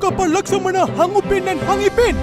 kapal Laksamana Hang Upin dan Hang Ipin.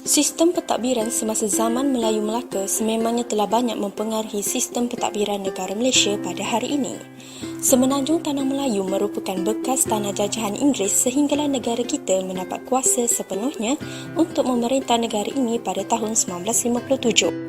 Sistem pentadbiran semasa zaman Melayu Melaka sememangnya telah banyak mempengaruhi sistem pentadbiran negara Malaysia pada hari ini. Semenanjung Tanah Melayu merupakan bekas tanah jajahan Inggeris sehinggalah negara kita mendapat kuasa sepenuhnya untuk memerintah negara ini pada tahun 1957.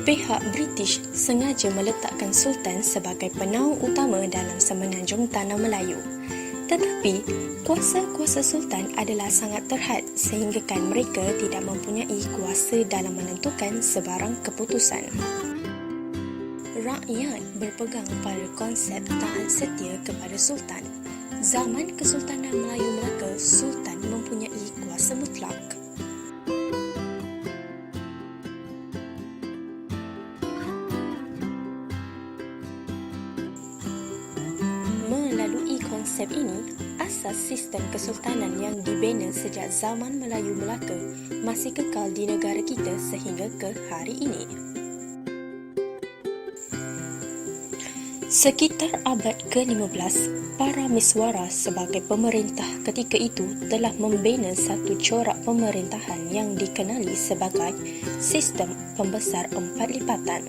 Pihak British sengaja meletakkan Sultan sebagai penaung utama dalam semenanjung Tanah Melayu. Tetapi, kuasa-kuasa Sultan adalah sangat terhad sehinggakan mereka tidak mempunyai kuasa dalam menentukan sebarang keputusan. Rakyat berpegang pada konsep taat setia kepada Sultan. Zaman Kesultanan Melayu Melaka, Sultan mempunyai kuasa mutlak. Melalui konsep ini, asas sistem kesultanan yang dibina sejak zaman Melayu Melaka masih kekal di negara kita sehingga ke hari ini. Sekitar abad ke-15, para miswara sebagai pemerintah ketika itu telah membina satu corak pemerintahan yang dikenali sebagai sistem pembesar empat lipatan.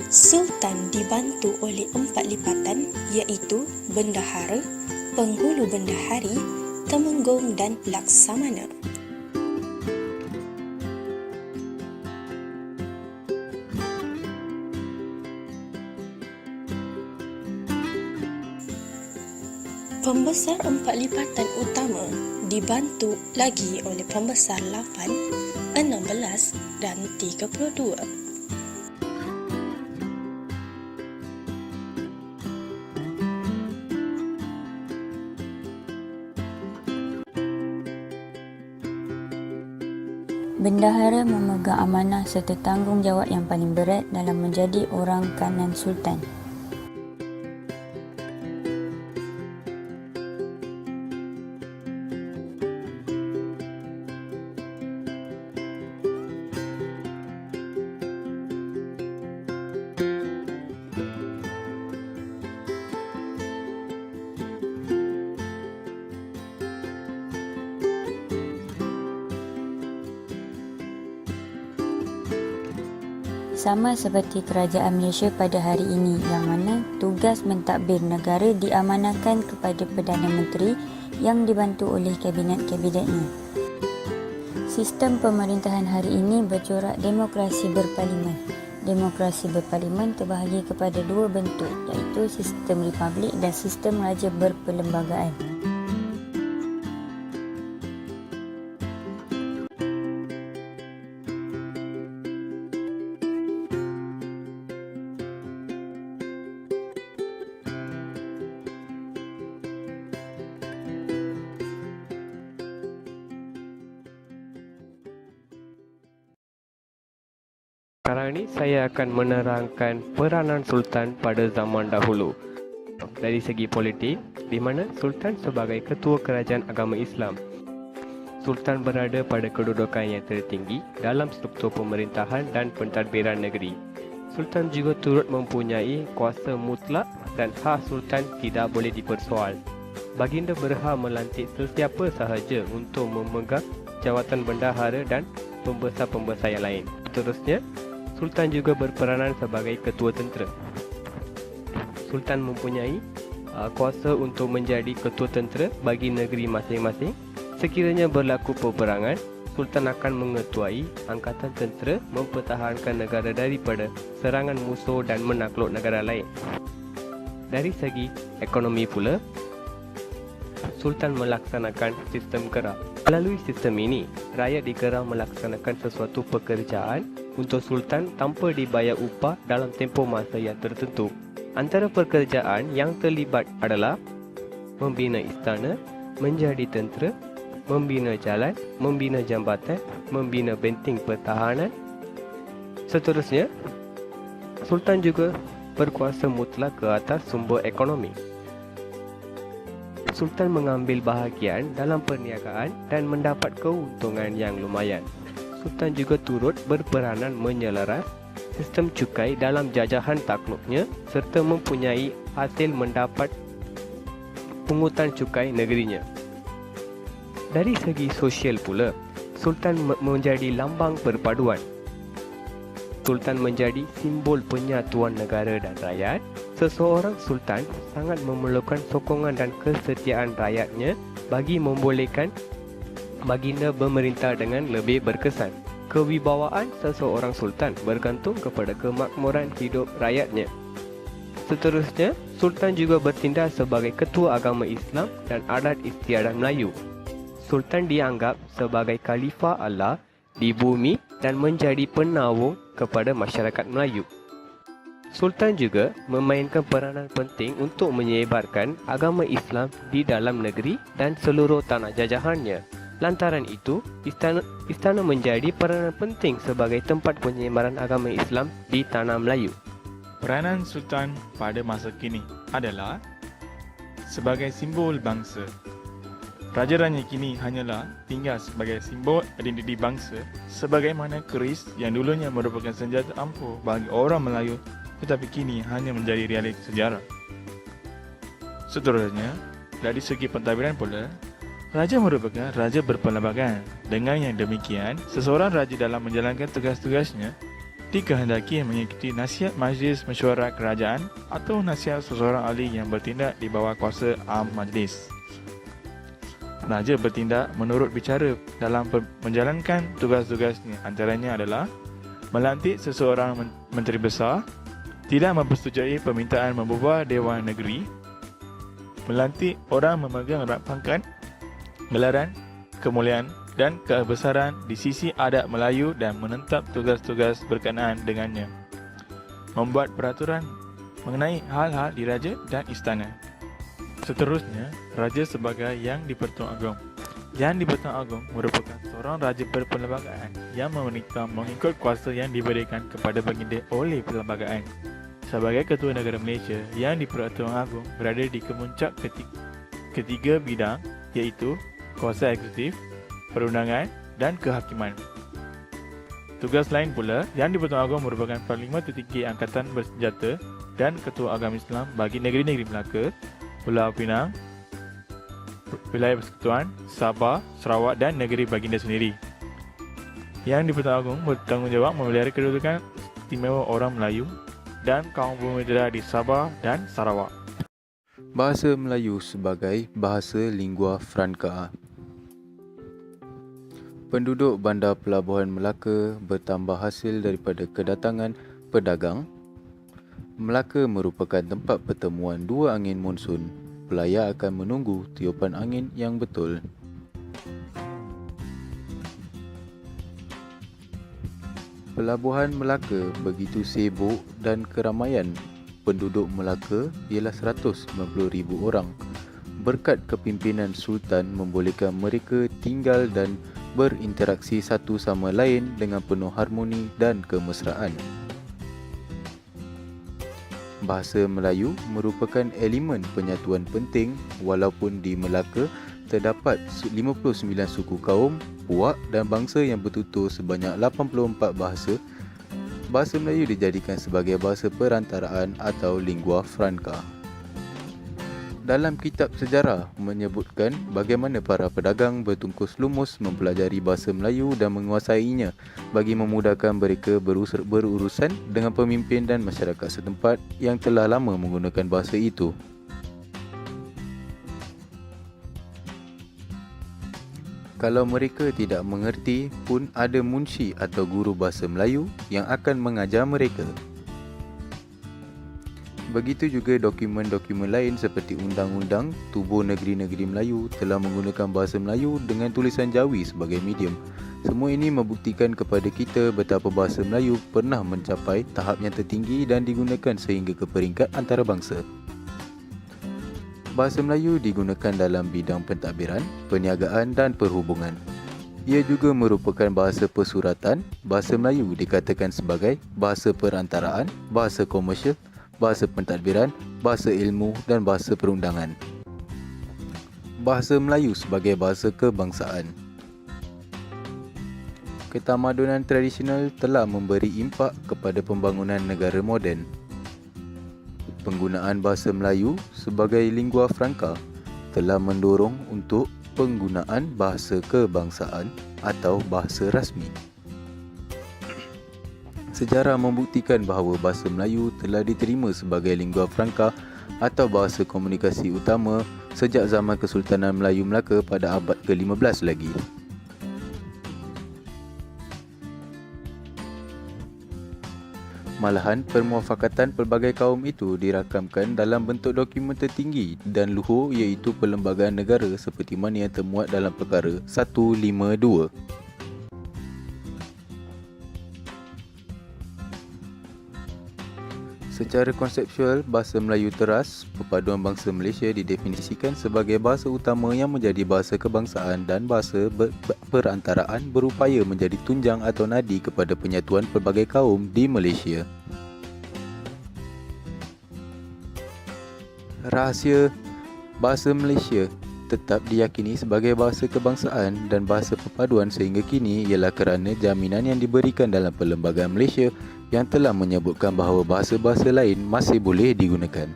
Sultan dibantu oleh empat lipatan iaitu Bendahara, Penghulu Bendahari, Temenggung dan Laksamana. Pembesar empat lipatan utama dibantu lagi oleh pembesar 8, 16 dan 32. Bendahara memegang amanah serta tanggungjawab yang paling berat dalam menjadi orang kanan Sultan. Sama seperti kerajaan Malaysia pada hari ini yang mana tugas mentadbir negara diamanahkan kepada Perdana Menteri yang dibantu oleh kabinet-kabinetnya. Sistem pemerintahan hari ini bercorak demokrasi berparlimen. Demokrasi berparlimen terbahagi kepada dua bentuk iaitu sistem republik dan sistem raja berperlembagaan. Sekarang ini saya akan menerangkan peranan Sultan pada zaman dahulu. Dari segi politik, di mana Sultan sebagai ketua kerajaan agama Islam. Sultan berada pada kedudukan yang tertinggi dalam struktur pemerintahan dan pentadbiran negeri. Sultan juga turut mempunyai kuasa mutlak dan hak Sultan tidak boleh dipersoal. baginda berhak melantik sesiapa sahaja untuk memegang jawatan bendahara dan pembesar-pembesar yang lain. Seterusnya, Sultan juga berperanan sebagai ketua tentera. Sultan mempunyai kuasa untuk menjadi ketua tentera bagi negeri masing-masing. Sekiranya berlaku peperangan, Sultan akan mengetuai angkatan tentera mempertahankan negara daripada serangan musuh dan menakluk negara lain. Dari segi ekonomi pula, Sultan melaksanakan sistem kerah. Melalui sistem ini, rakyat dikerah melaksanakan sesuatu pekerjaan untuk Sultan tanpa dibayar upah dalam tempoh masa yang tertentu. Antara pekerjaan yang terlibat adalah membina istana, menjadi tentera, membina jalan, membina jambatan, membina benteng pertahanan. Seterusnya, Sultan juga berkuasa mutlak ke atas sumber ekonomi. Sultan mengambil bahagian dalam perniagaan dan mendapat keuntungan yang lumayan. Sultan juga turut berperanan menyelaras sistem cukai dalam jajahan takluknya serta mempunyai hasil mendapat pungutan cukai negerinya. Dari segi sosial pula, Sultan menjadi lambang perpaduan. Sultan menjadi simbol penyatuan negara dan rakyat. Seseorang Sultan sangat memerlukan sokongan dan kesetiaan rakyatnya bagi membolehkan baginda memerintah dengan lebih berkesan. Kewibawaan seseorang Sultan bergantung kepada kemakmuran hidup rakyatnya. Seterusnya, Sultan juga bertindak sebagai ketua agama Islam dan adat istiadat Melayu. Sultan dianggap sebagai khalifah Allah di bumi dan menjadi penawung kepada masyarakat Melayu. Sultan juga memainkan peranan penting untuk menyebarkan agama Islam di dalam negeri dan seluruh tanah jajahannya. Lantaran itu, istana menjadi peranan penting sebagai tempat penyebaran agama Islam di tanah Melayu. Peranan Sultan pada masa kini adalah sebagai simbol bangsa. Raja-raja kini hanyalah tinggal sebagai simbol identiti bangsa, sebagaimana keris yang dulunya merupakan senjata ampuh bagi orang Melayu tetapi kini hanya menjadi realiti sejarah. Seterusnya, dari segi pentadbiran pula, raja merupakan raja berperlembagaan. Dengan yang demikian, seseorang raja dalam menjalankan tugas-tugasnya dikehendaki mengikuti nasihat majlis mesyuarat kerajaan atau nasihat seseorang ahli yang bertindak di bawah kuasa am majlis. Raja bertindak menurut bicara dalam menjalankan tugas-tugasnya, antaranya adalah melantik seseorang menteri besar, tidak mempersetujui permintaan membubar Dewan Negeri, melantik orang memegang pangkat, gelaran, kemuliaan dan kebesaran di sisi adat Melayu dan menetap tugas-tugas berkenaan dengannya, membuat peraturan mengenai hal-hal di raja dan istana. Seterusnya, raja sebagai Yang di-Pertuan Agong. Yang di-Pertuan Agong merupakan seorang raja berperlembagaan yang memerintah mengikut kuasa yang diberikan kepada baginda oleh perlembagaan. Sebagai Ketua Negara Malaysia, Yang di-Pertuan Agong berada di kemuncak ketiga bidang, iaitu kuasa eksekutif, perundangan dan kehakiman. Tugas lain pula, Yang di-Pertuan Agong merupakan Panglima Tertinggi Angkatan Bersenjata dan Ketua Agama Islam bagi negeri-negeri Melaka, Pulau Pinang, Wilayah Persekutuan, Sabah, Sarawak dan negeri baginda sendiri. Yang di-Pertuan Agong bertanggungjawab memelihara kedudukan istimewa orang Melayu dan kaum bumi Medera di Sabah dan Sarawak. Bahasa Melayu sebagai bahasa lingua franca. Penduduk bandar pelabuhan Melaka bertambah hasil daripada kedatangan pedagang. Melaka merupakan tempat pertemuan dua angin monsun. Pelayar akan menunggu tiupan angin yang betul. Pelabuhan Melaka begitu sibuk dan keramaian. Penduduk Melaka ialah 190,000 orang. Berkat kepimpinan Sultan membolehkan mereka tinggal dan berinteraksi satu sama lain dengan penuh harmoni dan kemesraan. Bahasa Melayu merupakan elemen penyatuan penting walaupun di Melaka terdapat 59 suku kaum, puak dan bangsa yang bertutur sebanyak 84 bahasa. Bahasa Melayu dijadikan sebagai bahasa perantaraan atau lingua franca. Dalam kitab sejarah menyebutkan bagaimana para pedagang bertungkus lumus mempelajari bahasa Melayu dan menguasainya bagi memudahkan mereka berurusan dengan pemimpin dan masyarakat setempat yang telah lama menggunakan bahasa itu. Kalau mereka tidak mengerti pun ada munshi atau guru bahasa Melayu yang akan mengajar mereka. Begitu juga dokumen-dokumen lain seperti Undang-Undang Tubuh Negeri-Negeri Melayu telah menggunakan bahasa Melayu dengan tulisan Jawi sebagai medium. Semua ini membuktikan kepada kita betapa bahasa Melayu pernah mencapai tahap yang tertinggi dan digunakan sehingga ke peringkat antarabangsa. Bahasa Melayu digunakan dalam bidang pentadbiran, perniagaan dan perhubungan. Ia juga merupakan bahasa persuratan. Bahasa Melayu dikatakan sebagai bahasa perantaraan, bahasa komersial, bahasa pentadbiran, bahasa ilmu dan bahasa perundangan. Bahasa Melayu sebagai bahasa kebangsaan. Ketamadunan tradisional telah memberi impak kepada pembangunan negara moden. Penggunaan bahasa Melayu sebagai lingua franca telah mendorong untuk penggunaan bahasa kebangsaan atau bahasa rasmi. Sejarah membuktikan bahawa bahasa Melayu telah diterima sebagai lingua franca atau bahasa komunikasi utama sejak zaman Kesultanan Melayu Melaka pada abad ke-15 lagi. Malahan, permuafakatan pelbagai kaum itu dirakamkan dalam bentuk dokumen tertinggi dan luhur iaitu perlembagaan negara seperti mana yang termuat dalam perkara 152. Secara konseptual, bahasa Melayu teras, perpaduan bangsa Malaysia didefinisikan sebagai bahasa utama yang menjadi bahasa kebangsaan dan bahasa perantaraan berupaya menjadi tunjang atau nadi kepada penyatuan pelbagai kaum di Malaysia. Rahsia bahasa Malaysia tetap diyakini sebagai bahasa kebangsaan dan bahasa perpaduan sehingga kini ialah kerana jaminan yang diberikan dalam Perlembagaan Malaysia yang telah menyebutkan bahawa bahasa-bahasa lain masih boleh digunakan.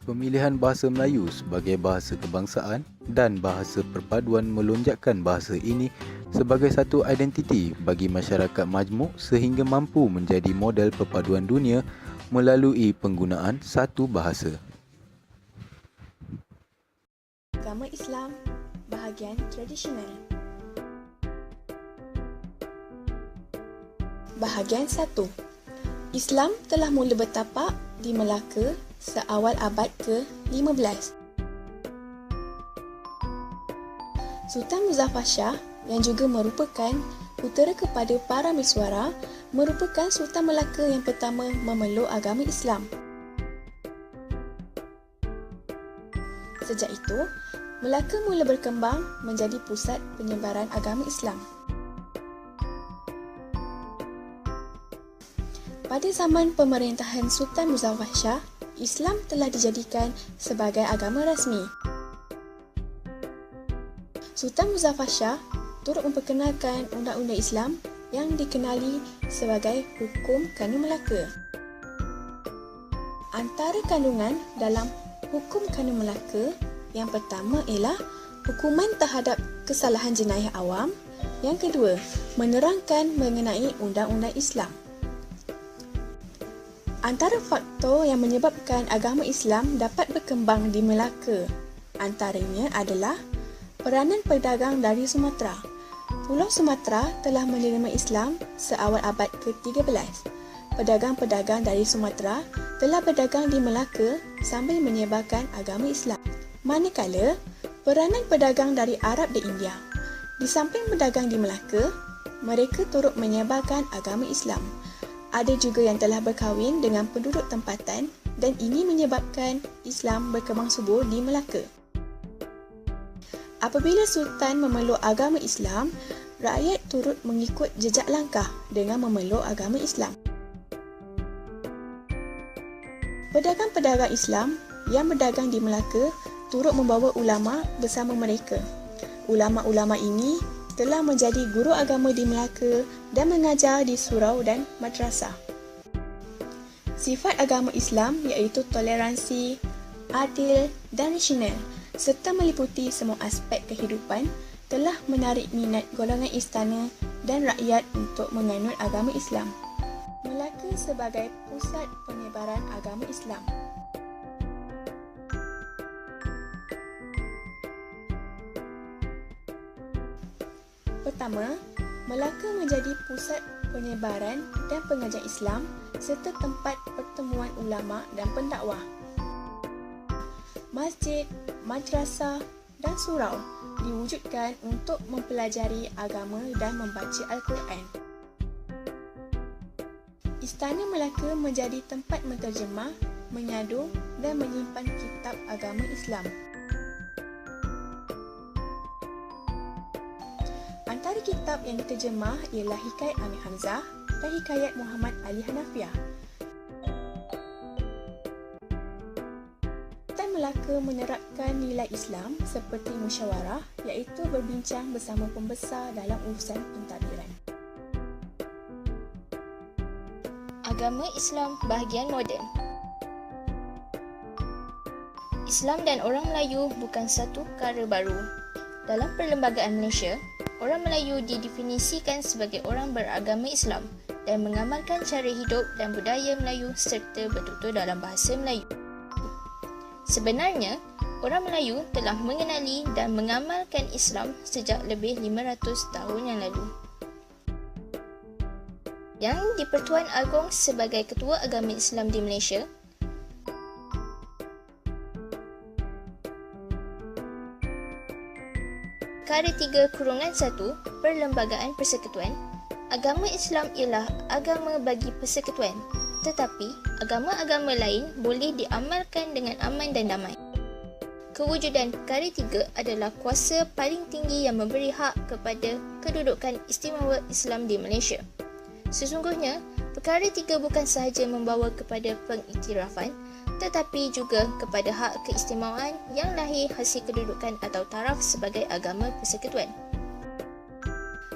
Pemilihan bahasa Melayu sebagai bahasa kebangsaan dan bahasa perpaduan melonjakkan bahasa ini sebagai satu identiti bagi masyarakat majmuk sehingga mampu menjadi model perpaduan dunia melalui penggunaan satu bahasa. Agama Islam, bahagian tradisional. Bahagian 1. Islam telah mula bertapak di Melaka seawal abad ke-15. Sultan Muzaffar Shah yang juga merupakan putera kepada para Miswara merupakan Sultan Melaka yang pertama memeluk agama Islam. Sejak itu, Melaka mula berkembang menjadi pusat penyebaran agama Islam. Pada zaman pemerintahan Sultan Muzaffar Shah, Islam telah dijadikan sebagai agama rasmi. Sultan Muzaffar Shah turut memperkenalkan undang-undang Islam yang dikenali sebagai Hukum Kanun Melaka. Antara kandungan dalam Hukum Kanun Melaka yang pertama ialah hukuman terhadap kesalahan jenayah awam. Yang kedua, menerangkan mengenai undang-undang Islam. Antara faktor yang menyebabkan agama Islam dapat berkembang di Melaka antaranya adalah peranan pedagang dari Sumatera. Pulau Sumatera telah menerima Islam seawal abad ke-13. Pedagang-pedagang dari Sumatera telah berdagang di Melaka sambil menyebarkan agama Islam. Manakala, peranan pedagang dari Arab dan India. Di samping berdagang di Melaka, mereka turut menyebarkan agama Islam. Ada juga yang telah berkahwin dengan penduduk tempatan dan ini menyebabkan Islam berkembang subur di Melaka. Apabila Sultan memeluk agama Islam, rakyat turut mengikut jejak langkah dengan memeluk agama Islam. Pedagang-pedagang Islam yang berdagang di Melaka turut membawa ulama bersama mereka. Ulama-ulama ini telah menjadi guru agama di Melaka dan mengajar di surau dan madrasah. Sifat agama Islam iaitu toleransi, adil dan rasional serta meliputi semua aspek kehidupan telah menarik minat golongan istana dan rakyat untuk menganut agama Islam. Melaka sebagai pusat penyebaran agama Islam. Pertama, Melaka menjadi pusat penyebaran dan pengajian Islam serta tempat pertemuan ulama dan pendakwah. Masjid, madrasah dan surau diwujudkan untuk mempelajari agama dan membaca Al-Quran. Istana Melaka menjadi tempat menterjemah, menyadu dan menyimpan kitab agama Islam. Antara kitab yang diterjemah ialah Hikayat Amir Hamzah dan Hikayat Muhammad Ali Hanafiah. Sultan Melaka menerapkan nilai Islam seperti musyawarah iaitu berbincang bersama pembesar dalam urusan pentadbiran. Agama Islam bahagian moden. Islam dan orang Melayu bukan satu perkara baru. Dalam Perlembagaan Malaysia, orang Melayu didefinisikan sebagai orang beragama Islam dan mengamalkan cara hidup dan budaya Melayu serta bertutur dalam bahasa Melayu. Sebenarnya, orang Melayu telah mengenali dan mengamalkan Islam sejak lebih 500 tahun yang lalu. Yang di-Pertuan Agong sebagai Ketua Agama Islam di Malaysia, Perkara 3-1 Perlembagaan Persekutuan, agama Islam ialah agama bagi persekutuan, tetapi agama-agama lain boleh diamalkan dengan aman dan damai. Kewujudan Perkara 3 adalah kuasa paling tinggi yang memberi hak kepada kedudukan istimewa Islam di Malaysia. Sesungguhnya, Perkara 3 bukan sahaja membawa kepada pengiktirafan, tetapi juga kepada hak keistimewaan yang lahir hasil kedudukan atau taraf sebagai agama persekutuan.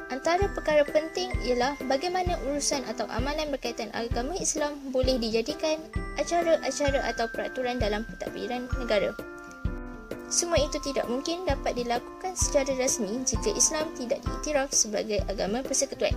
Antara perkara penting ialah bagaimana urusan atau amalan berkaitan agama Islam boleh dijadikan acara-acara atau peraturan dalam pentadbiran negara. Semua itu tidak mungkin dapat dilakukan secara rasmi jika Islam tidak diiktiraf sebagai agama persekutuan.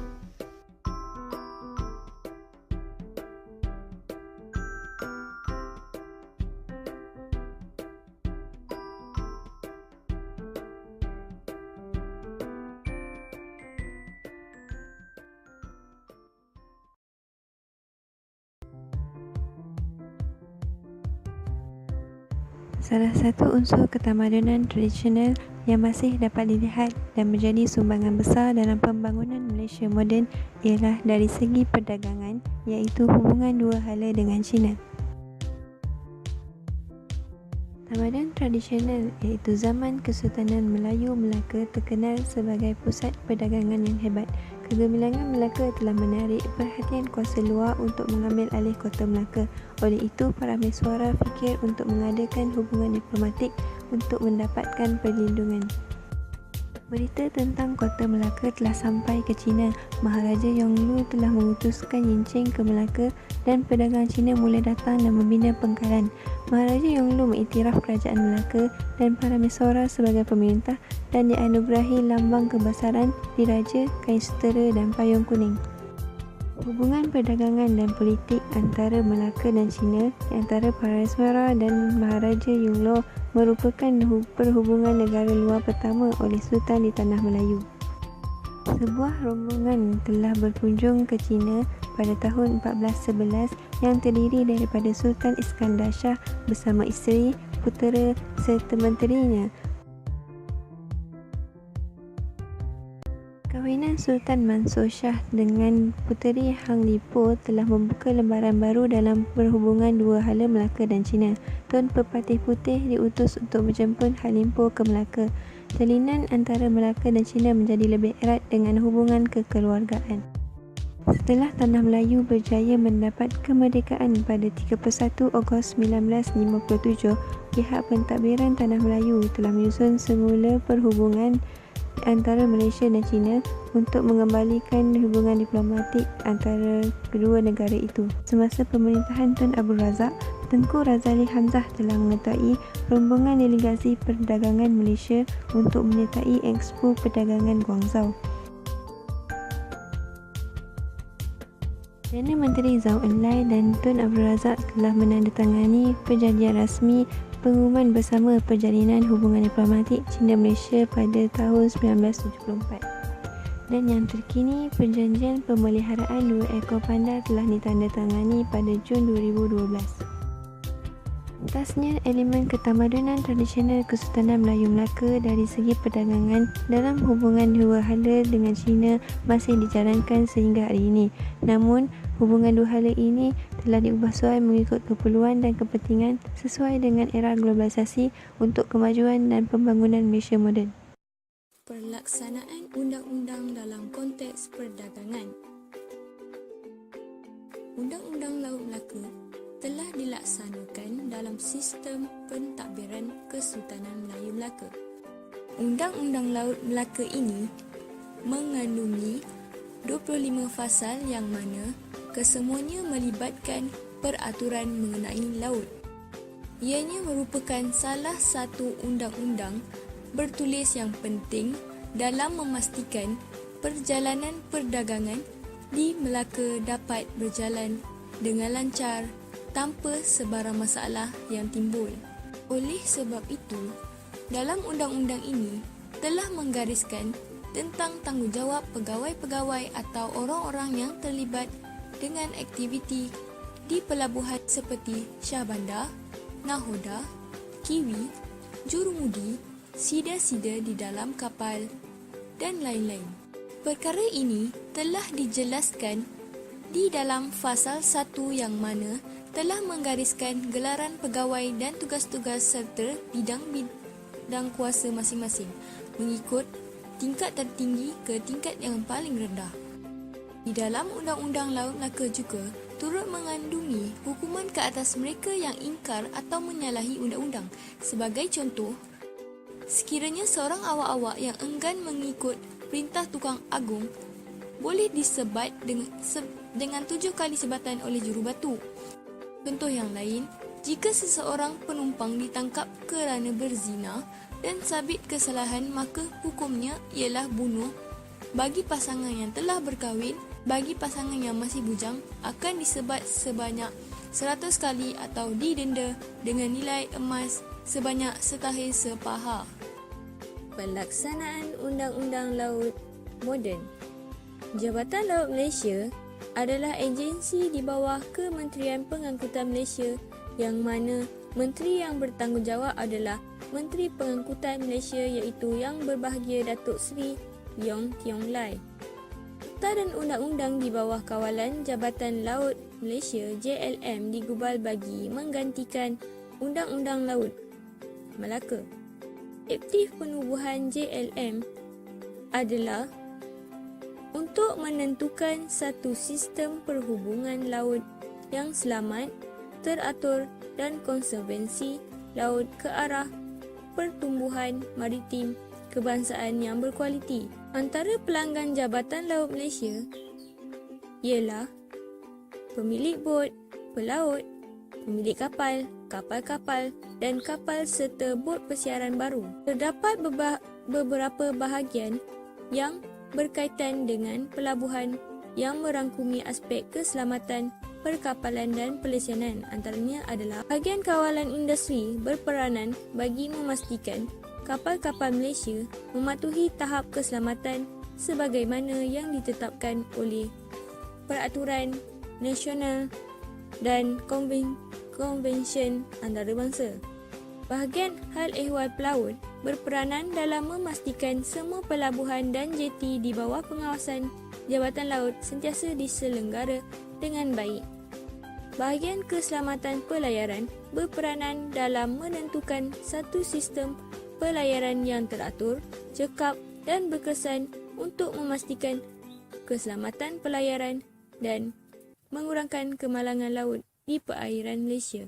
Salah satu unsur ketamadunan tradisional yang masih dapat dilihat dan menjadi sumbangan besar dalam pembangunan Malaysia moden ialah dari segi perdagangan, iaitu hubungan dua hala dengan China. Tamadun tradisional iaitu zaman Kesultanan Melayu Melaka terkenal sebagai pusat perdagangan yang hebat. Kegemilangan Melaka telah menarik perhatian kuasa luar untuk mengambil alih kota Melaka. Oleh itu, para mesuara fikir untuk mengadakan hubungan diplomatik untuk mendapatkan perlindungan. Berita tentang kota Melaka telah sampai ke China. Maharaja Yonglu telah mengutuskan Yincheng ke Melaka dan pedagang Cina mula datang dan membina pengkalan. Maharaja Yonglu mengiktiraf kerajaan Melaka dan para mesuara sebagai pemerintah dan dianugerahi lambang kebesaran diraja, kain sutera dan payung kuning. Hubungan perdagangan dan politik antara Melaka dan China di antara para mesuara dan Maharaja Yonglu merupakan perhubungan negara luar pertama oleh Sultan di Tanah Melayu. Sebuah rombongan telah berkunjung ke China pada tahun 1411 yang terdiri daripada Sultan Iskandar Shah bersama isteri, putera serta menterinya. Kahwinan Sultan Mansur Shah dengan puteri Hang Lipo telah membuka lembaran baru dalam perhubungan dua hala Melaka dan China. Tun Pepatih Putih diutus untuk menjemput Hang Lipo ke Melaka. Salinan antara Melaka dan China menjadi lebih erat dengan hubungan kekeluargaan. Setelah Tanah Melayu berjaya mendapat kemerdekaan pada 31 Ogos 1957, pihak pentadbiran Tanah Melayu telah menyusun semula perhubungan antara Malaysia dan China untuk mengembalikan hubungan diplomatik antara kedua negara itu. Semasa pemerintahan Tun Abdul Razak, Tengku Razali Hamzah telah menyertai rombongan delegasi perdagangan Malaysia untuk menyertai Expo Perdagangan Guangzhou. Perdana Menteri Zhou Enlai dan Tun Abdul Razak telah menandatangani perjanjian rasmi pengumuman bersama Perjalinan Hubungan Diplomatik China-Malaysia pada tahun 1974. Dan yang terkini, perjanjian pemeliharaan dua ekor panda telah ditandatangani pada Jun 2012. Atasnya, elemen ketamadunan tradisional Kesultanan Melayu Melaka dari segi perdagangan dalam hubungan dua hala dengan China masih dijalankan sehingga hari ini. Namun, hubungan dua hala ini telah diubah suai mengikut keperluan dan kepentingan sesuai dengan era globalisasi untuk kemajuan dan pembangunan Malaysia moden. Pelaksanaan undang-undang dalam konteks perdagangan. Undang-undang Laut Melaka telah dilaksanakan dalam sistem pentadbiran Kesultanan Melayu Melaka. Undang-undang Laut Melaka ini mengandungi 25 fasal yang mana kesemuanya melibatkan peraturan mengenai laut. Ianya merupakan salah satu undang-undang bertulis yang penting dalam memastikan perjalanan perdagangan di Melaka dapat berjalan dengan lancar tanpa sebarang masalah yang timbul. Oleh sebab itu, dalam undang-undang ini telah menggariskan tentang tanggungjawab pegawai-pegawai atau orang-orang yang terlibat dengan aktiviti di pelabuhan seperti Shah Bandar, Nahoda, Kiwi, Jurumudi, sida-sida di dalam kapal dan lain-lain. Perkara ini telah dijelaskan di dalam fasal 1 yang mana telah menggariskan gelaran pegawai dan tugas-tugas serta bidang kuasa masing-masing mengikut tingkat tertinggi ke tingkat yang paling rendah. Di dalam Undang-Undang Laut Melaka juga turut mengandungi hukuman ke atas mereka yang ingkar atau menyalahi undang-undang. Sebagai contoh, sekiranya seorang awak-awak yang enggan mengikut perintah tukang agung boleh disebat dengan 7 kali sebatan oleh jurubatu. Contoh yang lain, jika seseorang penumpang ditangkap kerana berzina dan sabit kesalahan, maka hukumnya ialah bunuh. Bagi pasangan yang telah berkahwin, bagi pasangan yang masih bujang akan disebat sebanyak 100 kali atau didenda dengan nilai emas sebanyak setahir sepaha. Pelaksanaan Undang-Undang Laut Moden. Jabatan Laut Malaysia adalah agensi di bawah Kementerian Pengangkutan Malaysia yang mana menteri yang bertanggungjawab adalah Menteri Pengangkutan Malaysia iaitu Yang Berbahagia Datuk Seri Leong Tiong Lai. Akta dan undang-undang di bawah kawalan Jabatan Laut Malaysia JLM digubal bagi menggantikan Undang-Undang Laut Melaka. Aktif penubuhan JLM adalah untuk menentukan satu sistem perhubungan laut yang selamat, teratur dan konservasi laut ke arah pertumbuhan maritim kebangsaan yang berkualiti. Antara pelanggan Jabatan Laut Malaysia ialah pemilik bot, pelaut, pemilik kapal, kapal-kapal dan kapal serta bot persiaran baru. Terdapat beberapa bahagian yang berkaitan dengan pelabuhan yang merangkumi aspek keselamatan, perkapalan dan pelesianan. Antaranya adalah bahagian kawalan industri berperanan bagi memastikan kapal-kapal Malaysia mematuhi tahap keselamatan sebagaimana yang ditetapkan oleh peraturan nasional dan konvensyen antarabangsa. Bahagian hal ehwal pelaut berperanan dalam memastikan semua pelabuhan dan jeti di bawah pengawasan Jabatan Laut sentiasa diselenggara dengan baik. Bahagian keselamatan pelayaran berperanan dalam menentukan satu sistem pelayaran yang teratur, cekap dan berkesan untuk memastikan keselamatan pelayaran dan mengurangkan kemalangan laut di perairan Malaysia.